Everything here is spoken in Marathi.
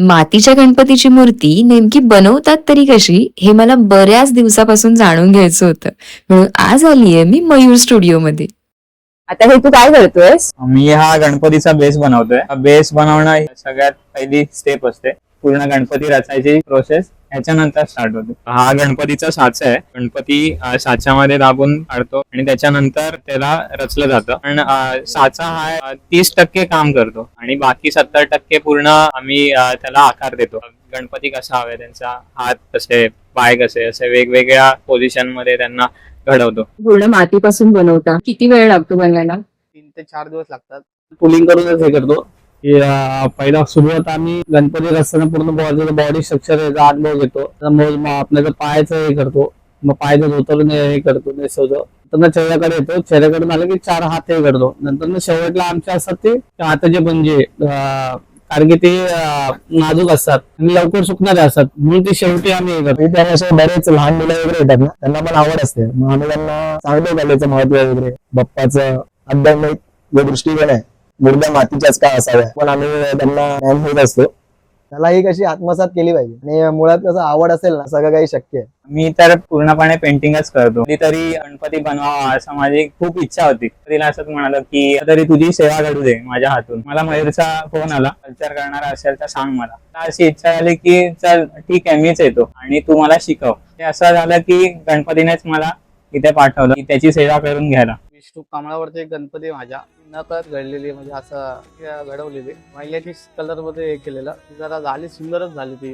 मातीच्या गणपतीची मूर्ती नेमकी बनवतात तरी कशी हे मला बऱ्याच दिवसापासून जाणून घ्यायचं होतं. म्हणून आज आलीये मी मयूर स्टुडिओमध्ये. आता हे तू काय करतोयस? मी हा गणपतीचा बेस बनवतोय. बेस बनवणं ही सगळ्यात पहिली स्टेप असते. पूर्ण गणपती रचायची प्रोसेस ह्याच्यानंतर स्टार्ट होते. हा गणपतीचा साचा आहे. गणपती साच्यामध्ये दाबून काढतो आणि त्याच्यानंतर त्याला रचलं जातं. पण साचा हा 30% काम करतो आणि बाकी 70% पूर्ण आम्ही त्याला आकार देतो. गणपती कसा हवे, त्यांचा हात कसे, पाय कसे, असे वेगवेगळ्या पोझिशन मध्ये त्यांना घडवतो. पूर्ण मातीपासून बनवता. किती वेळ लागतो बनवायला? 3 ते 4 दिवस लागतात. पुलिंग करूनच हे करतो की पहिला सुरुवात आम्ही गणपती असताना पूर्ण बॉडी स्ट्रक्चर याचा अनुभव घेतो. मग आपल्याला पायाचं हे करतो, मग पायाचं धोतरून हे करतो, नेसवतो. नंतर चेहऱ्याकडे येतो, चेहऱ्याकडे आलं की 4 हात हे करतो. नंतर शेवटला आमच्या असतात ते हाताचे पंजे, कारण की ते नाजूक असतात आणि लवकर सुकणारे असतात, म्हणून ते शेवटी आम्ही हे करतो. त्याने असे बरेच लहान मुलं वगैरे येतात ना, त्यांना पण आवड असते. मग आम्ही त्यांना चांगलं कलेचं महत्व वगैरे, बाप्पाचं आध्यात्मिक जो दृष्टिकोन आहे, मूर्त्या मातीच्याच का असाव्या, पण आम्ही त्यांना ज्ञान देत असतो. त्याला ही कशी आत्मसात केली पाहिजे आणि मुळात कसं आवड असेल ना, सगळं काही शक्य आहे. मी तर पूर्णपणे पेंटिंगच करतो. कधीतरी गणपती बनवावा असं माझी खूप इच्छा होती. तिला असंच म्हणालो की तरी तुझी सेवा घडू दे माझ्या हातून. मला मयूरचा फोन आला, कल्चर करणारा असेल तर सांग मला. अशी इच्छा झाली की चल ठीक आहे, मीच येतो आणि तू मला शिकव. ते असं झालं की गणपतीनेच मला इथे पाठवलं की त्याची सेवा करून घ्यायला. विष्णू कमळावरती एक गणपती माझ्या नकळत घडलेली, म्हणजे असं घडवलेली. पहिल्याची कलर मध्ये हे केलेलं, ती जरा झाली, सुंदरच झाली ती.